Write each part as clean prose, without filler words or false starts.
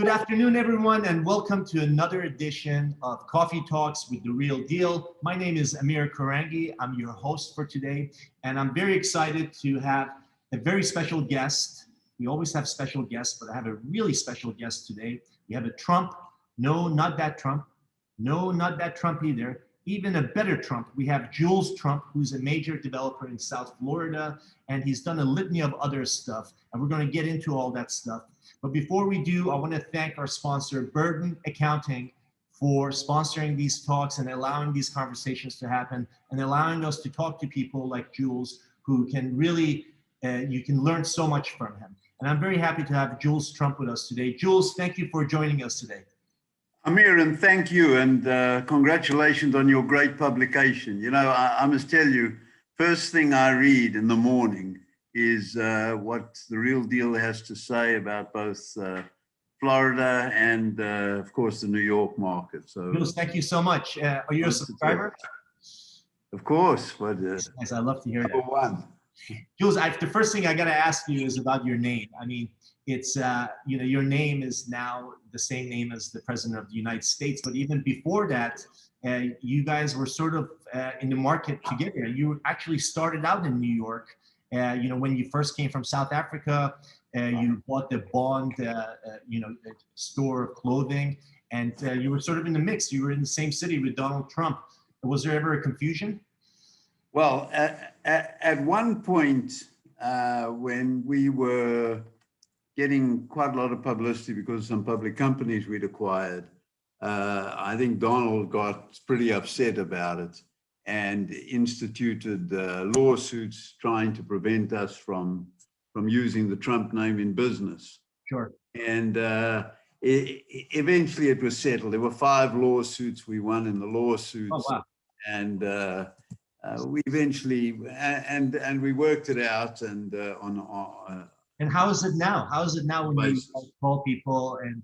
Good afternoon, everyone, and welcome to another edition of Coffee Talks with The Real Deal. My name is Amir Korangy. I'm your host for today, and I'm very excited to have a very special guest. We always have special guests, but I have a really special guest today. We have a Trump. No, not that Trump. No, not that Trump either. Even a better Trump. We have Jules Trump, who's a major developer in South Florida, and he's done a litany of other stuff, and we're going to get into all that stuff. But before we do, I want to thank our sponsor, Burden Accounting, for sponsoring these talks and allowing these conversations to happen and allowing us to talk to people like Jules, who can really, you can learn so much from him. And I'm very happy to have Jules Trump with us today. Jules, thank you for joining us today. Amir, and thank you, and congratulations on your great publication. You know, I must tell you, first thing I read in the morning is what The Real Deal has to say about both Florida and, of course, the New York market. So, Jules, thank you so much. Are you a subscriber? Of course. But, nice. I love to hear that. Number one. Jules, the first thing I got to ask you is about your name. I mean, it's, you know, your name is now the same name as the President of the United States. But even before that, you guys were sort of in the market together. You actually started out in New York. You know, when you first came from South Africa, you bought the Bond, you know, store of clothing, and you were sort of in the mix. You were in the same city with Donald Trump. Was there ever a confusion? Well, at one point, when we were getting quite a lot of publicity because of some public companies we'd acquired, I think Donald got pretty upset about it and instituted lawsuits trying to prevent us from using the Trump name in business. Sure. And eventually it was settled. There were 5 lawsuits. We won in the lawsuits. Oh, wow. And we eventually, and we worked it out and and how is it now? How is it now when you call people and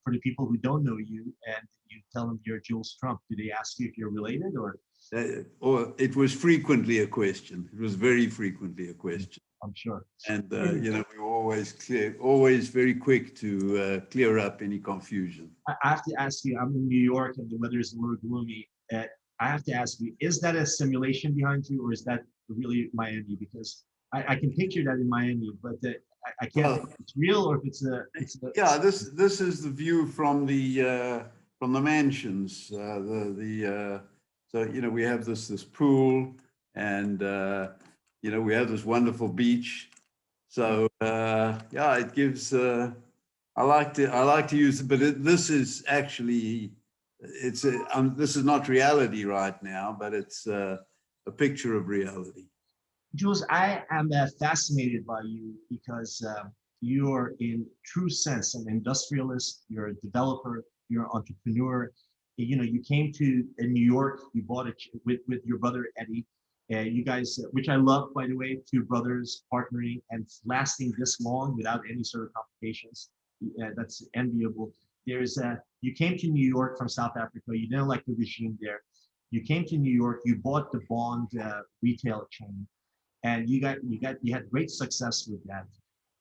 for the people who don't know you and you tell them you're Jules Trump, do they ask you if you're related or it was frequently a question. It was very frequently a question. I'm sure. And you know, we were always very quick to clear up any confusion. I have to ask you, I'm in New York and the weather is a little gloomy. I have to ask you, is that a simulation behind you or is that really Miami? Because I can picture that in Miami, but I can't think if it's real or if it's a yeah, this is the view from the mansions. So you know, we have this pool and you know, we have this wonderful beach. So yeah, it gives I like to use it, but this is actually this is not reality right now, but it's a picture of reality. Jules, I am fascinated by you because you're in true sense an industrialist, you're a developer, you're an entrepreneur. You know, you came to New York, you bought it with your brother, Eddie. You guys, which I love, by the way, 2 brothers partnering and lasting this long without any sort of complications. That's enviable. You came to New York from South Africa. You didn't like the regime there. You came to New York, you bought the Bond retail chain. And you had great success with that.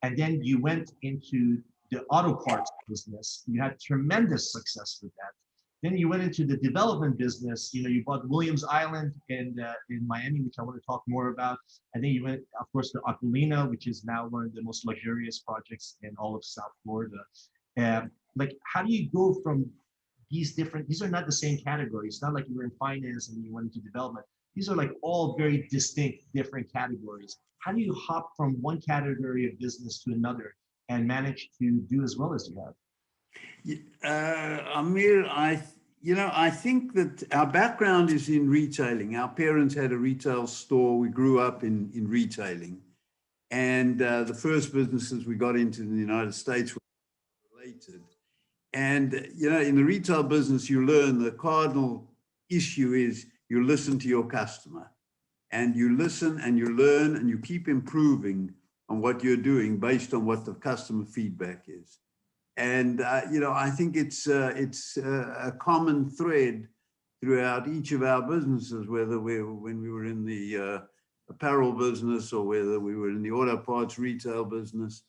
And then you went into the auto parts business. You had tremendous success with that. Then you went into the development business. You know, you bought Williams Island in Miami, which I want to talk more about. And then you went, of course, to Acqualina, which is now one of the most luxurious projects in all of South Florida. Like, how do you go from these are not the same categories. It's not like you were in finance and you went into development. These are like all very distinct, different categories. How do you hop from one category of business to another and manage to do as well as you have? Amir, I think that our background is in retailing. Our parents had a retail store. We grew up in retailing. And the first businesses we got into in the United States were related. And, you know, in the retail business, you learn the cardinal issue is you listen to your customer and you listen and you learn and you keep improving on what you're doing based on what the customer feedback is. And, you know, I think it's a common thread throughout each of our businesses, whether when we were in the apparel business or whether we were in the auto parts retail business.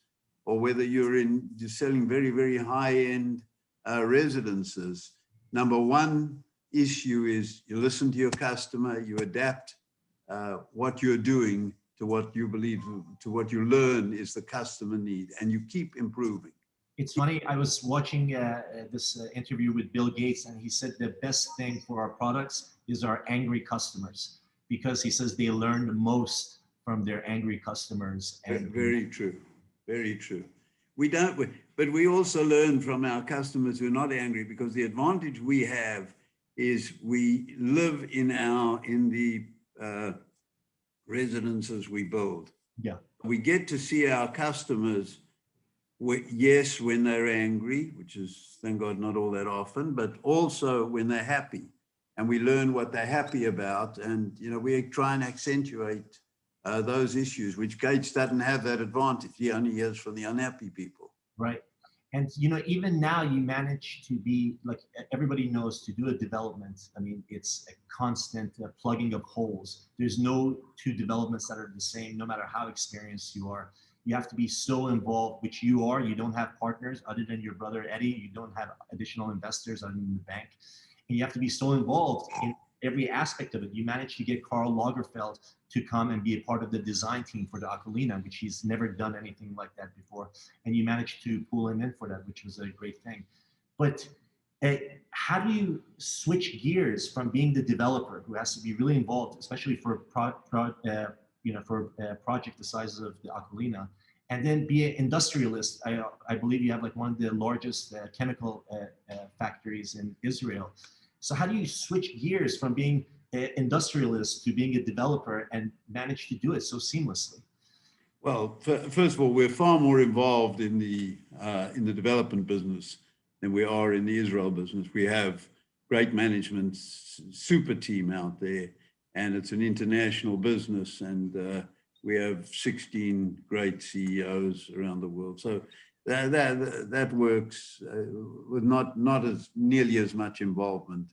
or whether you're selling very, very high-end residences, number one issue is you listen to your customer, you adapt what you're doing to what you believe, to what you learn is the customer need, and you keep improving. It's funny, I was watching this interview with Bill Gates, and he said the best thing for our products is our angry customers, because he says they learn the most from their angry customers. And very true, very true. But we also learn from our customers who are not angry, because the advantage we have is we live in the residences we build. Yeah. We get to see our customers, yes, when they're angry, which is, thank God, not all that often, but also when they're happy. And we learn what they're happy about. And, we try and accentuate those issues, which Gates doesn't have that advantage. He only hears from the unhappy people. Right. And, even now you manage to be, like everybody knows, to do a development, I mean, it's a constant plugging of holes. There's no two developments that are the same, no matter how experienced you are. You have to be so involved, which you are. You don't have partners other than your brother, Eddie. You don't have additional investors other than the bank. And you have to be so involved in every aspect of it. You managed to get Karl Lagerfeld to come and be a part of the design team for the Acqualina, which he's never done anything like that before. And you managed to pull him in for that, which was a great thing. But how do you switch gears from being the developer who has to be really involved, especially for project the size of the Acqualina, and then be an industrialist? I believe you have like one of the largest chemical factories in Israel. So how do you switch gears from being an industrialist to being a developer and manage to do it so seamlessly? Well, first of all, we're far more involved in the development business than we are in the Israel business. We have great management, super team out there, and it's an international business, and we have 16 great CEOs around the world. So that works with not as nearly as much involvement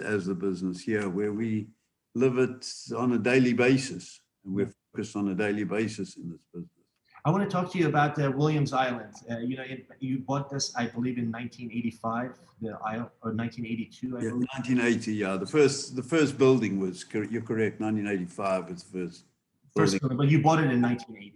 as the business here, where we live it on a daily basis, and we're focused on a daily basis in this business. I want to talk to you about Williams Island. You bought this, I believe, in 1985, the isle, or 1982. I believe. 1980. Yeah, the first building was. You're correct. 1985 was the first building, but you bought it in 1980.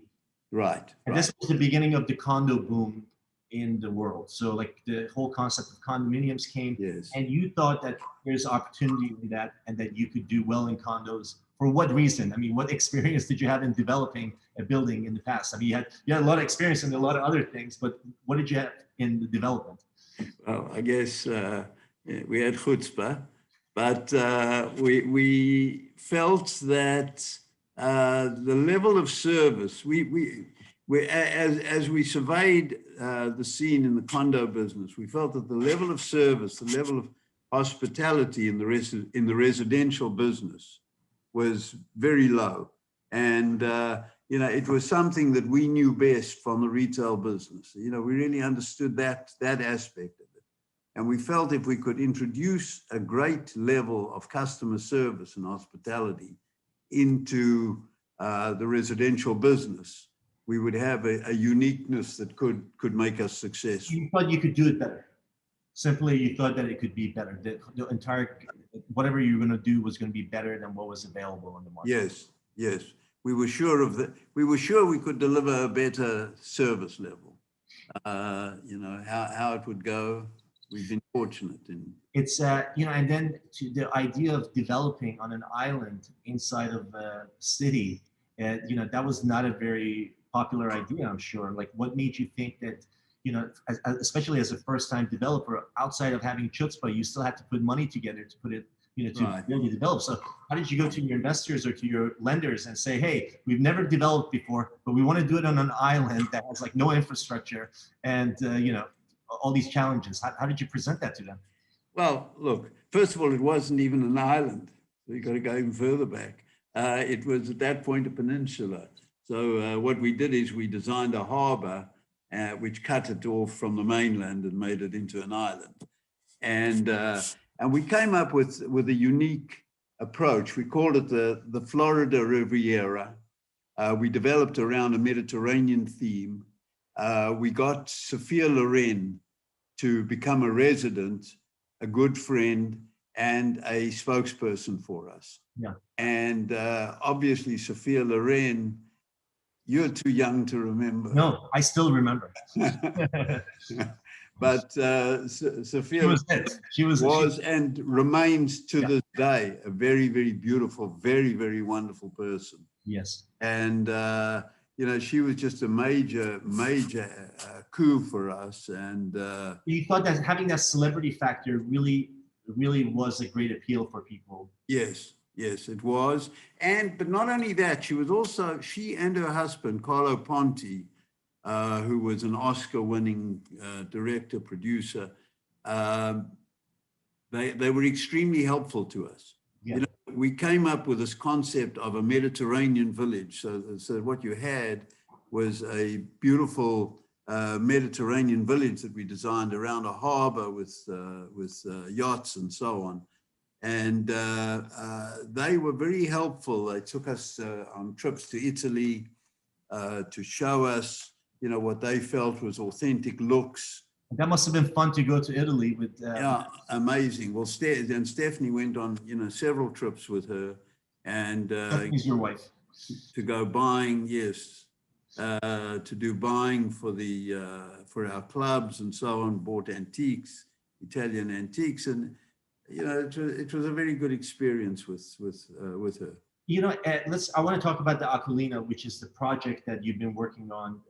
Right. And this was the beginning of the condo boom in the world. So like the whole concept of condominiums came, yes. And you thought that there's opportunity in that, and that you could do well in condos. For what reason? I mean, what experience did you have in developing a building in the past? I mean, you had a lot of experience in a lot of other things, but what did you have in the development? Well, I guess we had chutzpah, but we felt that the level of service, as we surveyed the scene in the condo business, we felt that the level of service, the level of hospitality in the residential business was very low. And, it was something that we knew best from the retail business. We really understood that aspect of it. And we felt if we could introduce a great level of customer service and hospitality into the residential business, we would have a uniqueness that could make us successful. You thought you could do it better. Simply, you thought that it could be better. The entire, whatever you were going to do was going to be better than what was available on the market. Yes. We were sure of that. We were sure we could deliver a better service level. How it would go. We've been fortunate in. It's and then to the idea of developing on an island inside of a city, that was not a very popular idea, I'm sure. Like, what made you think that, especially as a first-time developer, outside of having chutzpah, you still have to put money together to put it, to really develop. So how did you go to your investors or to your lenders and say, hey, we've never developed before, but we want to do it on an island that has like no infrastructure and, all these challenges? How did you present that to them? Well, look, first of all, it wasn't even an island. So you got to go even further back. It was at that point a peninsula. So what we did is we designed a harbor which cut it off from the mainland and made it into an island. And we came up with a unique approach. We called it the Florida Riviera. We developed around a Mediterranean theme. we got Sophia Loren to become a resident, a good friend, and a spokesperson for us. Yeah. And obviously, Sophia Loren, you're too young to remember. No, I still remember. But Sophia She was it. She was and remains to this day a very, very beautiful, very, very wonderful person. Yes. And, you know, she was just a major coup for us. And you thought that having that celebrity factor really was a great appeal for people. Yes, yes, it was. But not only that, she and her husband, Carlo Ponti, who was an Oscar-winning director, producer, they were extremely helpful to us. Yeah. You know, we came up with this concept of a Mediterranean village. So what you had was a beautiful Mediterranean village that we designed around a harbor with yachts and so on. And they were very helpful. They took us on trips to Italy to show us, you know, what they felt was authentic looks. That must have been fun to go to Italy with. Yeah, amazing. Well, and Stephanie went on, you know, several trips with her, and Stephanie's your wife. To go buying, yes, to do buying for our clubs and so on. Bought antiques, Italian antiques, and you know, it was a very good experience with her. You know, I want to talk about the Acqualina, which is the project that you've been working on.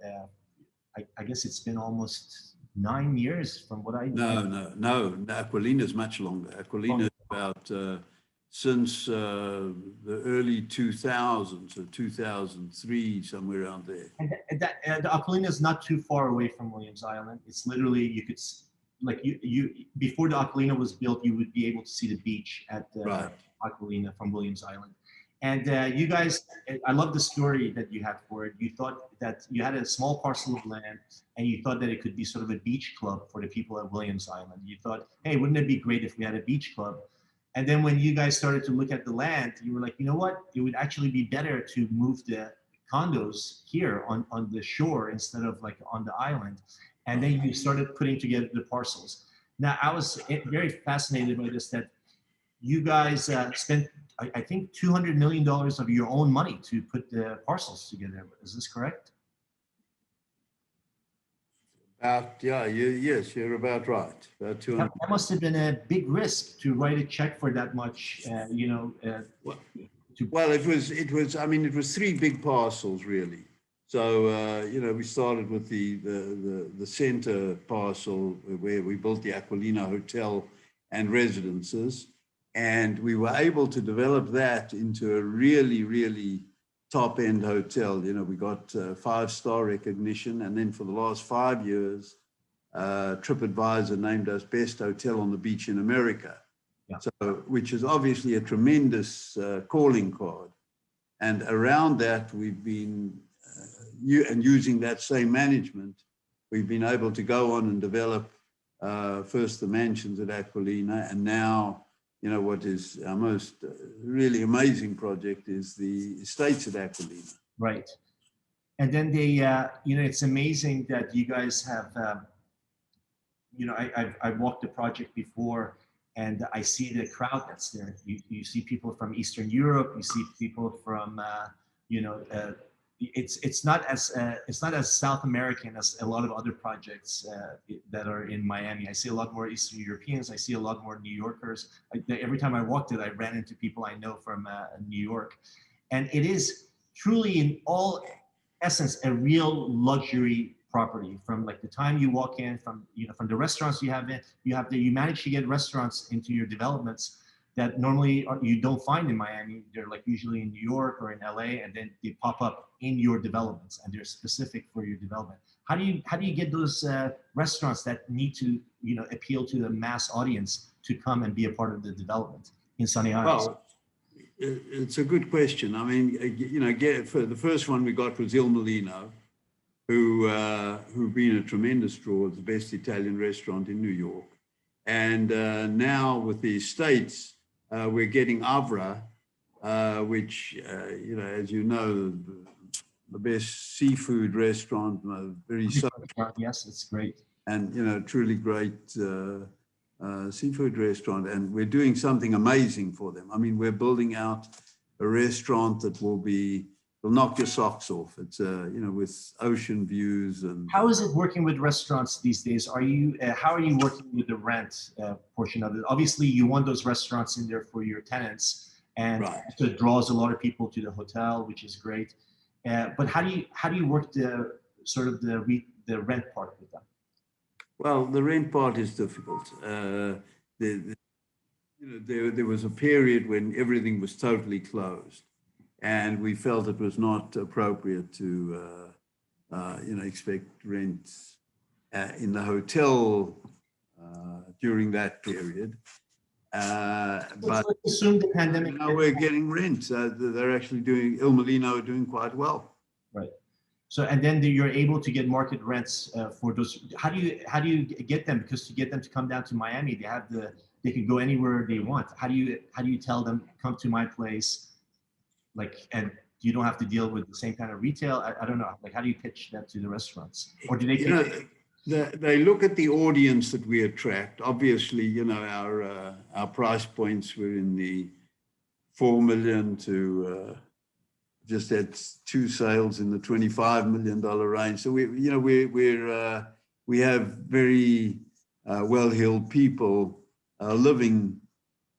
I guess it's been almost 9 years from what I know. No. Acqualina is much longer. Acqualina is about since the early 2000s, or 2003, somewhere around there. And the Acqualina is not too far away from Williams Island. It's literally, you could, like you before the Acqualina was built, you would be able to see the beach at Acqualina from Williams Island. And you guys, I love the story that you had for it. You thought that you had a small parcel of land and you thought that it could be sort of a beach club for the people at Williams Island. You thought, hey, wouldn't it be great if we had a beach club? And then when you guys started to look at the land, you were like, you know what? It would actually be better to move the condos here on the shore instead of like on the island. And then you started putting together the parcels. Now, I was very fascinated by this, that you guys spent, I think, $200 million of your own money to put the parcels together. Is this correct? Yes, you're about right. About 200. That must have been a big risk to write a check for that much, you know. Well, it was. I mean, it was 3 big parcels, really. So, you know, we started with the center parcel where we built the Acqualina Hotel and residences. And we were able to develop that into a really, really top-end hotel. You know, we got 5-star recognition. And then for the last 5 years, TripAdvisor named us Best Hotel on the Beach in America. Yeah. So, which is obviously a tremendous calling card. And around that, we've been, and using that same management, we've been able to go on and develop first the mansions at Acqualina, and now, you know, what is our most really amazing project is the estates at Acqualina. Right. And then they, you know, it's amazing that you guys have, you know, I've walked the project before and I see the crowd that's there. You see people from Eastern Europe, you see people from, you know, it's not as South American as a lot of other projects that are in Miami. I see a lot more Eastern Europeans. I see a lot more New Yorkers. Every time I walked it, I ran into people I know from New York, and it is truly, in all essence, a real luxury property. From like the time you walk in, from from the restaurants you have in, you manage to get restaurants into your developments that normally you don't find in Miami. They're like usually in New York or in LA, and then they pop up in your developments, and they're specific for your development. How do you get those restaurants that need to appeal to the mass audience to come and be a part of the development in Sunny Isles? Well, it's a good question. I mean, for the first one we got was Il Mulino, who've been a tremendous draw, the best Italian restaurant in New York, and now with the estates. We're getting Avra, which, as you know, the best seafood restaurant, very Yes, it's great. and truly great seafood restaurant, and we're doing something amazing for them. I mean, we're building out a restaurant that will knock your socks off. It's with ocean views. And how is it working with restaurants these days? How are you working with the rent portion of it? Obviously, you want those restaurants in there for your tenants, and right. so it draws a lot of people to the hotel, which is great. But how do you work the sort of the rent part with them? Well, the rent part is difficult. There was a period when everything was totally closed, and we felt it was not appropriate to, expect rents in the hotel during that period. But let's assume the pandemic. Now we're getting rent. They're actually Il Molino are doing quite well. Right. So, and then you're able to get market rents for those. How do you get them? Because to get them to come down to Miami, they can go anywhere they want. How do you tell them, come to my place, and you don't have to deal with the same kind of retail? I don't know. How do you pitch that to the restaurants? Or do they? They look at the audience that we attract. Obviously, our price points were in the 4 million to just had 2 sales in the $25 million range. So we have very well-heeled people living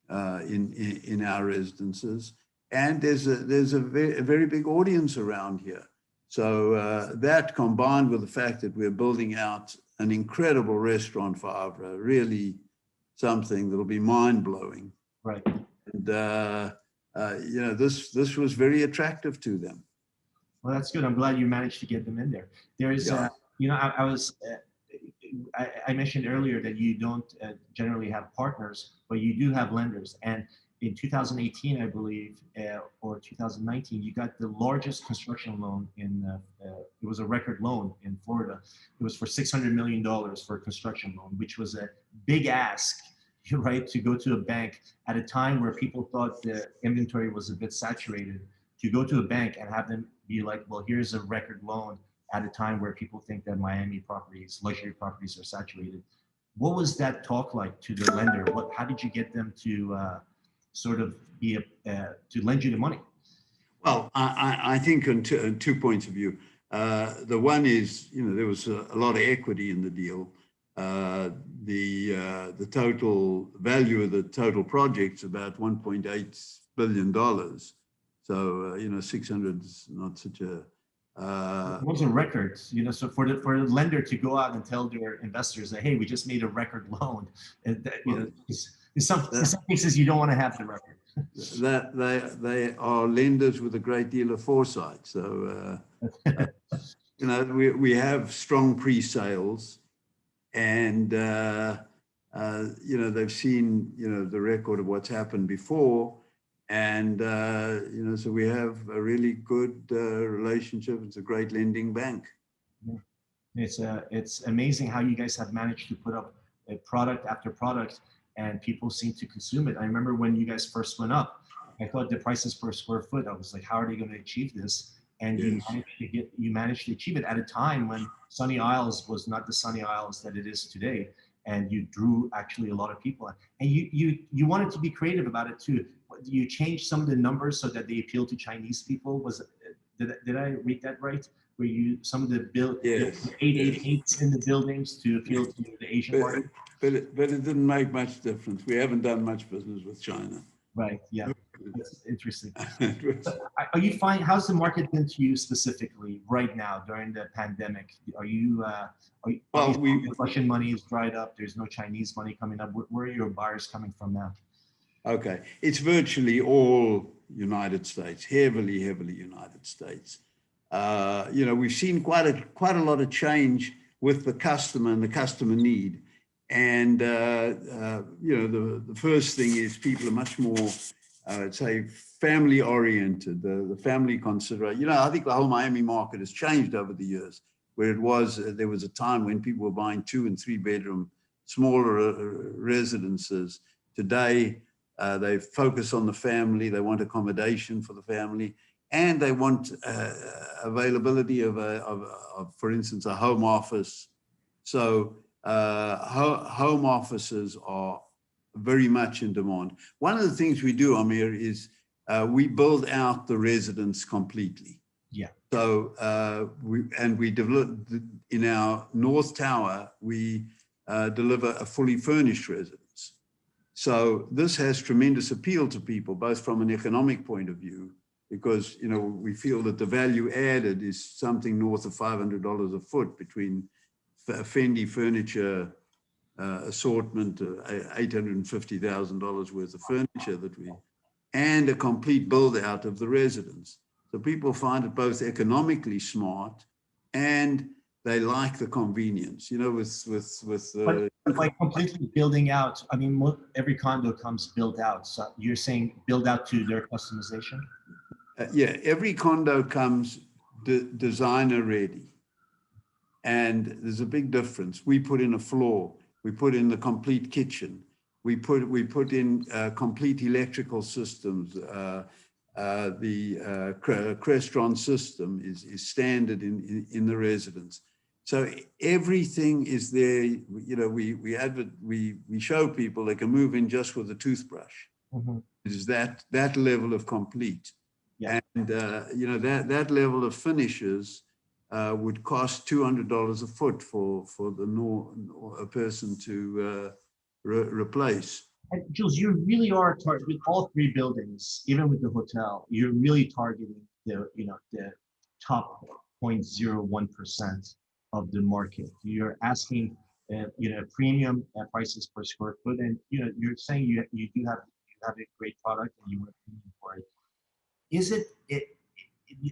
in our residences, and there's a very big audience around here. So that, combined with the fact that we're building out an incredible restaurant for Avra, really something that'll be mind-blowing. Right. And this was very attractive to them. Well, that's good. I'm glad you managed to get them in there. There's, I mentioned earlier that you don't generally have partners, but you do have lenders. And in 2018, I believe, or 2019, you got the largest construction loan it was a record loan in Florida. It was for $600 million for a construction loan, which was a big ask, right, to go to a bank at a time where people thought the inventory was a bit saturated, to go to a bank and have them be like, well, here's a record loan at a time where people think that Miami properties, luxury properties, are saturated. What was that talk like to the lender? How did you get them to sort of to lend you the money? Well, I think on 2 points of view. The one is, there was a lot of equity in the deal. The total value of the total project's about $1.8 billion. So 600 is not such a. It was a record, so for the lender to go out and tell their investors that, hey, we just made a record loan, and that, in some cases you don't want to have the record. That they are lenders with a great deal of foresight. So we have strong pre-sales, and they've seen the record of what's happened before. And, so we have a really good relationship. It's a great lending bank. Yeah. It's amazing how you guys have managed to put up a product after product, and people seem to consume it. I remember when you guys first went up, I thought the prices per square foot, I was like, how are they going to achieve this? And yes, you managed to achieve it at a time when Sunny Isles was not the Sunny Isles that it is today. And you drew actually a lot of people. And you wanted to be creative about it too. You changed some of the numbers so that they appeal to Chinese people. Did I read that right? Where some of the 888s in the buildings to appeal to the Asian market? But it didn't make much difference. We haven't done much business with China. Right. Yeah. That's interesting. Are you finding, how's the market been to you specifically right now during the pandemic? Russian money is dried up. There's no Chinese money coming up. Where are your buyers coming from now? Okay. It's virtually all United States, heavily United States. We've seen quite a lot of change with the customer and the customer need. And, the first thing is people are much more, I'd say, family oriented, the family consideration. I think the whole Miami market has changed over the years, where there was a time when people were buying 2 and 3 bedroom, smaller residences. Today, they focus on the family. They want accommodation for the family. and they want availability of, for instance, a home office. So home offices are very much in demand. One of the things we do, Amir, is we build out the residence completely. Yeah. So we develop in our North Tower, we deliver a fully furnished residence. So this has tremendous appeal to people, both from an economic point of view, because we feel that the value added is something north of $500 a foot between Fendi furniture assortment, $850,000 worth of furniture and a complete build out of the residence. So people find it both economically smart and they like the convenience, But by completely building out, I mean, every condo comes built out. So you're saying build out to their customization? Yeah, every condo comes designer ready. And there's a big difference. We put in a floor, we put in the complete kitchen, we put in complete electrical systems. The Crestron system is standard in the residence. So everything is there. We show people they can move in just with a toothbrush. Mm-hmm. It is that level of complete. Yeah. And that level of finishes would cost $200 a foot for a person to replace. And Jules, you really are with all three buildings, even with the hotel, you're really targeting the top 0.01% of the market. You're asking premium prices per square foot, and you're saying you have a great product and you want a premium for it. Is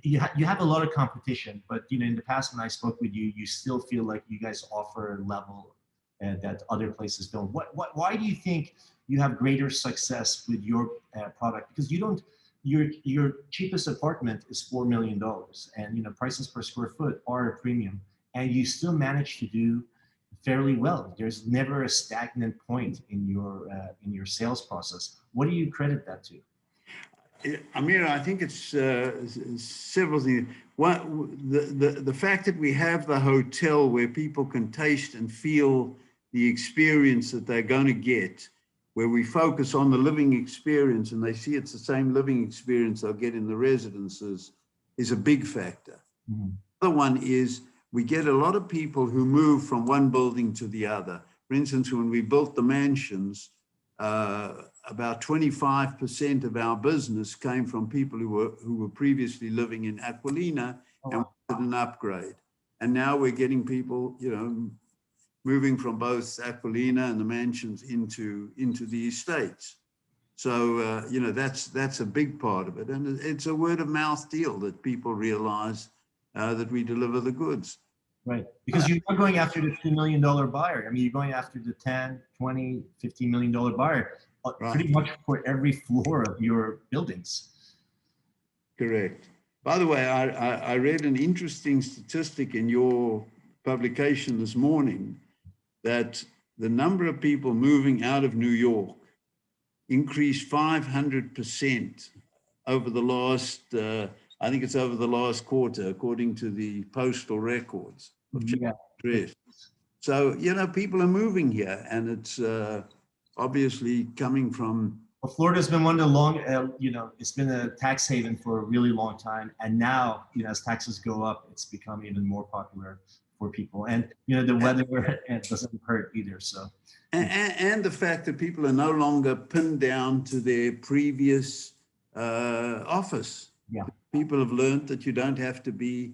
you have a lot of competition, but in the past when I spoke with you, you still feel like you guys offer a level that other places don't. Why do you think you have greater success with your product? Because your cheapest apartment is $4 million, and prices per square foot are a premium, and you still manage to do fairly well. There's never a stagnant point in your sales process. What do you credit that to? Amir, I think it's several things. The fact that we have the hotel where people can taste and feel the experience that they're going to get, where we focus on the living experience and they see it's the same living experience they'll get in the residences, is a big factor. Mm-hmm. The other one is we get a lot of people who move from one building to the other. For instance, when we built the mansions, about 25% of our business came from people who were previously living in Acqualina and wanted an upgrade. And now we're getting people, moving from both Acqualina and the mansions into the estates. So, that's a big part of it. And it's a word of mouth deal that people realize that we deliver the goods. Right, because you're not going after the $2 million buyer. I mean, you're going after the 10, 20, $50 million buyer, pretty much for every floor of your buildings. Correct. By the way, I read an interesting statistic in your publication this morning that the number of people moving out of New York increased 500% over the last, I think it's over the last quarter, according to the postal records. Yeah. So, people are moving here, and it's obviously coming from. Well, Florida's been one of the it's been a tax haven for a really long time. And now, as taxes go up, it's become even more popular for people. And, the weather doesn't hurt either. So. And the fact that people are no longer pinned down to their previous office. Yeah. People have learned that you don't have to be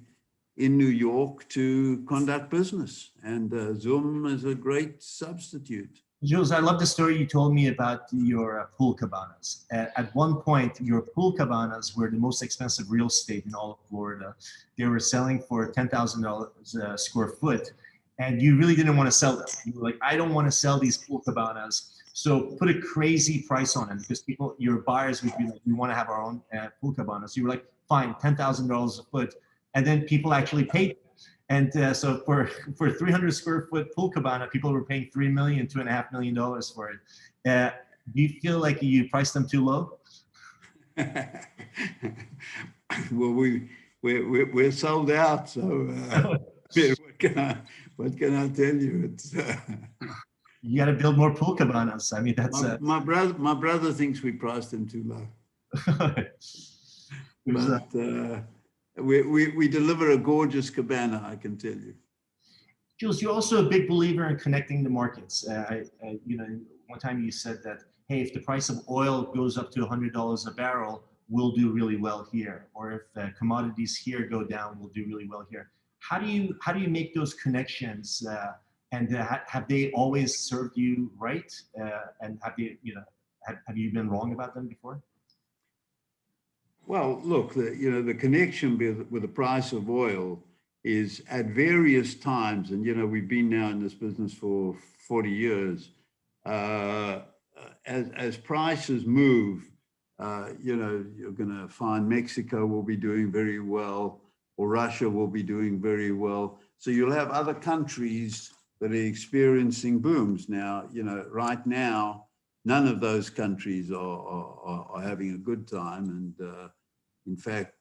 in New York to conduct business, and Zoom is a great substitute. Jules, I love the story you told me about your pool cabanas. At one point, your pool cabanas were the most expensive real estate in all of Florida. They were selling for $10,000 a square foot, and you really didn't want to sell them. You were like, I don't want to sell these pool cabanas. So put a crazy price on it, because your buyers would be like, we want to have our own pool cabanas. So you were like, fine, $10,000 a foot. And then people actually paid. And so for 300 square foot pool cabana, people were paying $3 million, $2.5 million for it. Do you feel like you priced them too low? Well, we're sold out. So what can I tell you? It's You got to build more pool cabanas. I mean, that's my brother thinks we priced them too low. But we deliver a gorgeous cabana, I can tell you. Jules, you're also a big believer in connecting the markets. You know, one time you said that, hey, if the price of oil goes up to $100 a barrel, we'll do really well here. Or if commodities here go down, we'll do really well here. How do you make those connections? And have they always served you right? And have you, you know, have you been wrong about them before? Well, look, the connection with the price of oil is at various times, and we've been now in this business for 40 years. As prices move, you're going to find Mexico will be doing very well, or Russia will be doing very well. So you'll have other countries that are experiencing booms. Now, right now, none of those countries are having a good time, and in fact,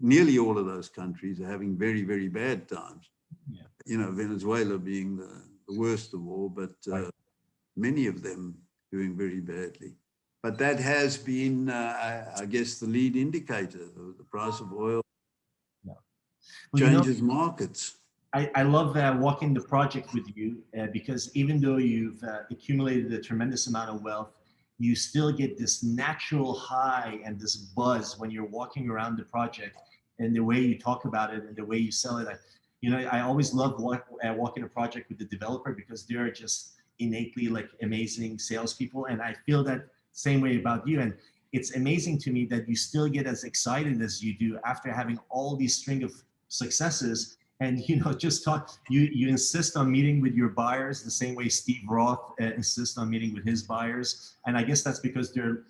nearly all of those countries are having very, very bad times. Yeah. Venezuela being the worst of all, but many of them doing very badly. But that has been, I guess, the lead indicator. The price of oil changes markets. I love walking the project with you because even though you've accumulated a tremendous amount of wealth, you still get this natural high and this buzz when you're walking around the project, and the way you talk about it and the way you sell it. I always love walking a project with the developer because they're just innately like amazing salespeople, and I feel that same way about you. And it's amazing to me that you still get as excited as you do after having all these string of successes. And just talk. You insist on meeting with your buyers the same way Steve Roth insists on meeting with his buyers. And I guess that's because they're,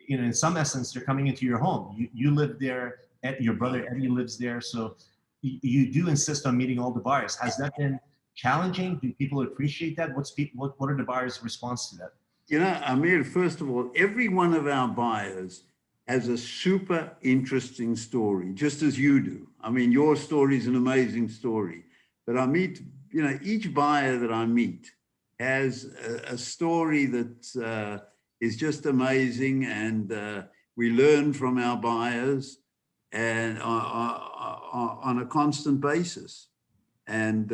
in some essence, they're coming into your home. You live there. Your brother Eddie lives there, so you do insist on meeting all the buyers. Has that been challenging? Do people appreciate that? What are the buyers' response to that? Amir, first of all, every one of our buyers has a super interesting story, just as you do. I mean, your story is an amazing story. But I meet, each buyer that I meet has a story that is just amazing, and we learn from our buyers and on a constant basis. And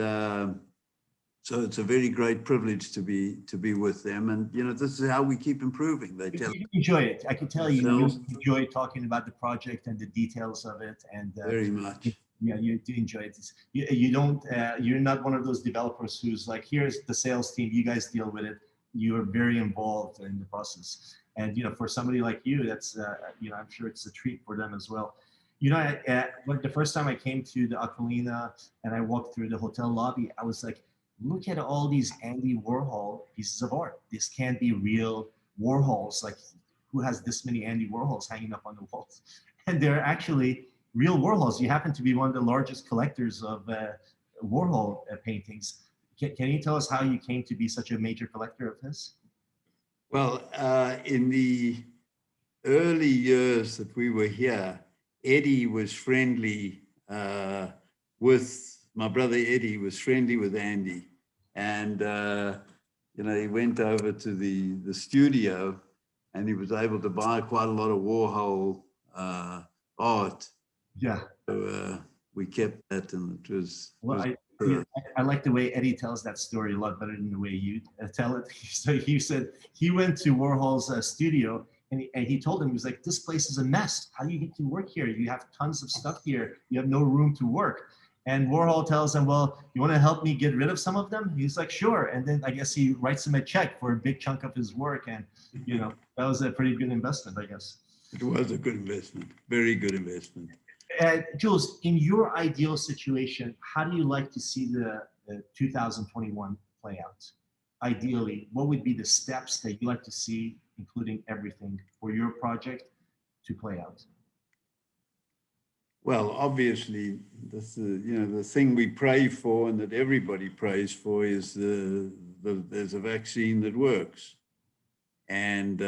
so it's a very great privilege to be with them, and this is how we keep improving. You enjoy it. I can tell you enjoy talking about the project and the details of it, and very much. Yeah, you do enjoy it. You don't. You're not one of those developers who's like, here's the sales team, you guys deal with it. You are very involved in the process, and for somebody like you, that's I'm sure it's a treat for them as well. When the first time I came to the Acqualina and I walked through the hotel lobby, I was like, look at all these Andy Warhol pieces of art. This can't be real Warhols. Like, who has this many Andy Warhols hanging up on the walls? And they're actually real Warhols. You happen to be one of the largest collectors of Warhol paintings. Can you tell us how you came to be such a major collector of his? Well, in the early years that we were here, Eddie was friendly with my brother. Eddie was friendly with Andy, and he went over to the studio, and he was able to buy quite a lot of Warhol art. Yeah. So we kept that, and it was. Well, I like the way Eddie tells that story a lot better than the way you tell it. So he said he went to Warhol's studio. And he told him, he was like, this place is a mess. How do you get to work here? You have tons of stuff here. You have no room to work. And Warhol tells him, well, you want to help me get rid of some of them? He's like, sure. And then I guess he writes him a check for a big chunk of his work. And, that was a pretty good investment, I guess. It was a good investment. Very good investment. Jules, in your ideal situation, how do you like to see the 2021 play out? Ideally, what would be the steps that you like to see, including everything, for your project to play out? Well, obviously, the thing we pray for and that everybody prays for is there's a vaccine that works. And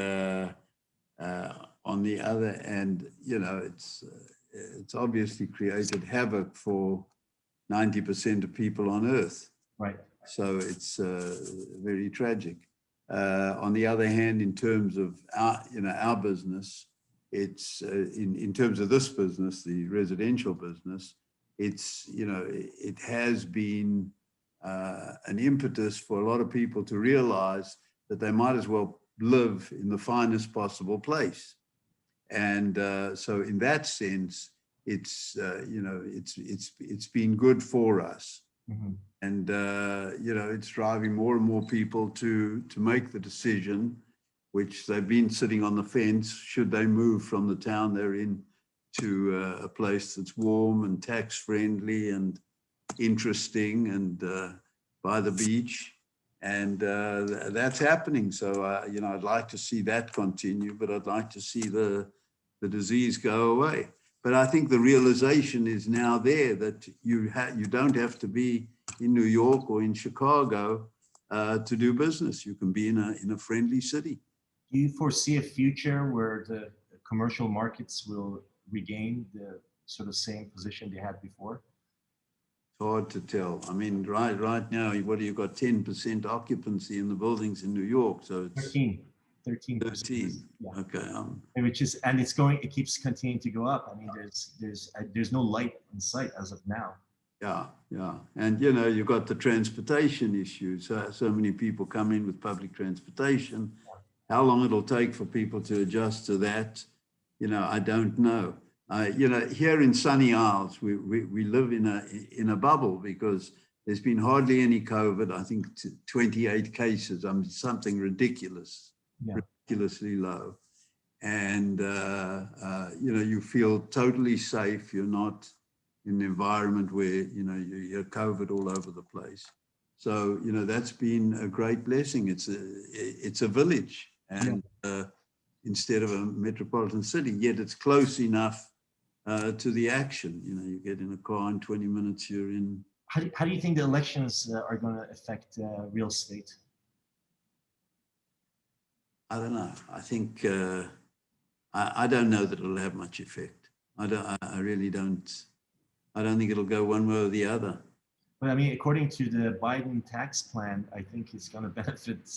on the other hand, it's obviously created havoc for 90% of people on Earth. Right. So it's very tragic. On the other hand, in terms of our business, it's in terms of this business, the residential business, it has been an impetus for a lot of people to realize that they might as well live in the finest possible place. And so in that sense, it's been good for us. Mm-hmm. And, it's driving more and more people to make the decision, which they've been sitting on the fence, should they move from the town they're in to a place that's warm and tax-friendly and interesting and by the beach. And that's happening. So, I'd like to see that continue, but I'd like to see the disease go away. But I think the realization is now there that you don't have to be in New York or in Chicago to do business. You can be in a friendly city. Do you foresee a future where the commercial markets will regain the sort of same position they had before? It's hard to tell. I mean, right now, what do you got? 10% occupancy in the buildings in New York. So it's 13%. Yeah. Okay. And it keeps continuing to go up. I mean, there's no light in sight as of now. Yeah. And, you've got the transportation issues. So many people come in with public transportation. How long it'll take for people to adjust to that, I don't know. Here in Sunny Isles, we live in a bubble because there's been hardly any COVID. I think 28 cases, something ridiculous. Yeah. Ridiculously low. And, you feel totally safe. You're not in an environment where, you have COVID all over the place. So, that's been a great blessing. It's a village and instead of a metropolitan city, yet it's close enough to the action. You get in a car in 20 minutes, you're in. How do you think the elections are going to affect real estate? I don't know. I think I don't know that it'll have much effect. I really don't. I don't think it'll go one way or the other. But I mean, according to the Biden tax plan, I think it's going to benefit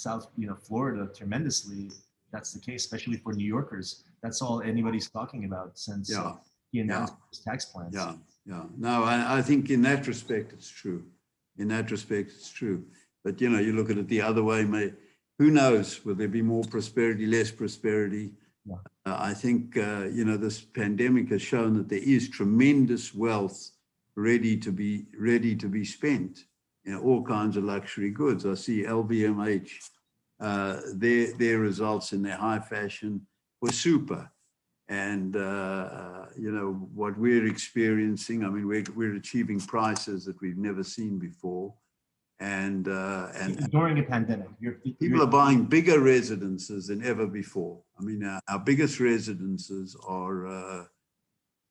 Florida tremendously. That's the case, especially for New Yorkers. That's all anybody's talking about since he announced his tax plans. Yeah. No, I think in that respect it's true. But you look at it the other way. Who knows? Will there be more prosperity, less prosperity? Yeah. I think, this pandemic has shown that there is tremendous wealth ready to be spent in all kinds of luxury goods. I see LVMH, their results in their high fashion were super. And, what we're experiencing, I mean, we're achieving prices that we've never seen before. And during a pandemic, people are buying bigger residences than ever before. I mean, our biggest residences are, I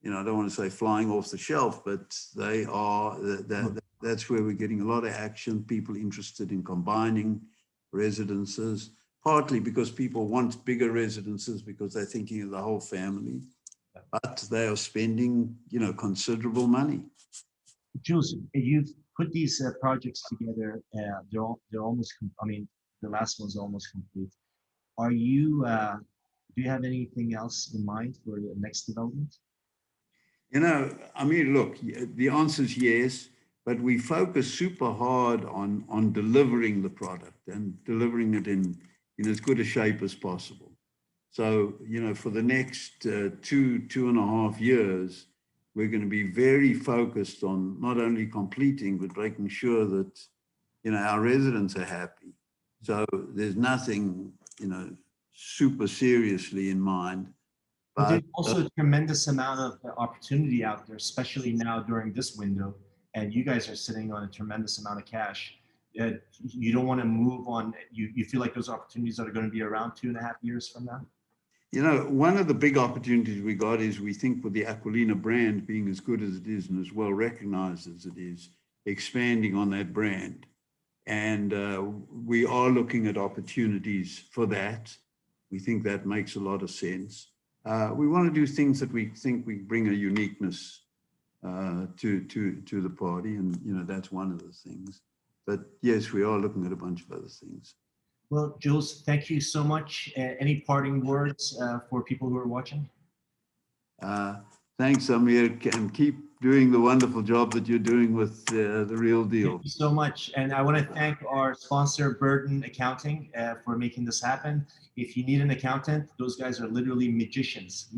don't want to say flying off the shelf, but they are. That's where we're getting a lot of action. People interested in combining residences, partly because people want bigger residences because they're thinking of the whole family, but they are spending, considerable money. Jules, you've put these projects together. They're almost. The last one's almost complete. Are you? Do you have anything else in mind for the next development? Look, the answer is yes, but we focus super hard on delivering the product and delivering it in as good a shape as possible. So, for the next 2.5 years, we're going to be very focused on not only completing, but making sure that, our residents are happy. So there's nothing, super seriously in mind. But there's also a tremendous amount of opportunity out there, especially now during this window. And you guys are sitting on a tremendous amount of cash. You don't want to move on. You feel like those opportunities are going to be around 2.5 years from now? One of the big opportunities we got is we think with the Acqualina brand being as good as it is and as well recognized as it is, expanding on that brand. And we are looking at opportunities for that. We think that makes a lot of sense. we want to do things that we think we bring a uniqueness to the party, and that's one of the things. But yes, we are looking at a bunch of other things. Well, Jules, thank you so much. Any parting words for people who are watching? Thanks, Amir, and keep doing the wonderful job that you're doing with the Real Deal. Thank you so much. And I want to thank our sponsor, Burden Accounting, for making this happen. If you need an accountant, those guys are literally magicians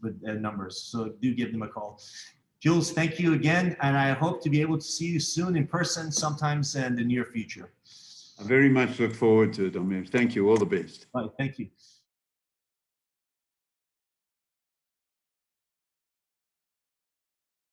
with numbers. So do give them a call. Jules, thank you again. And I hope to be able to see you soon in person, sometimes in the near future. I very much look forward to it, Amir. Thank you. All the best. All right, thank you.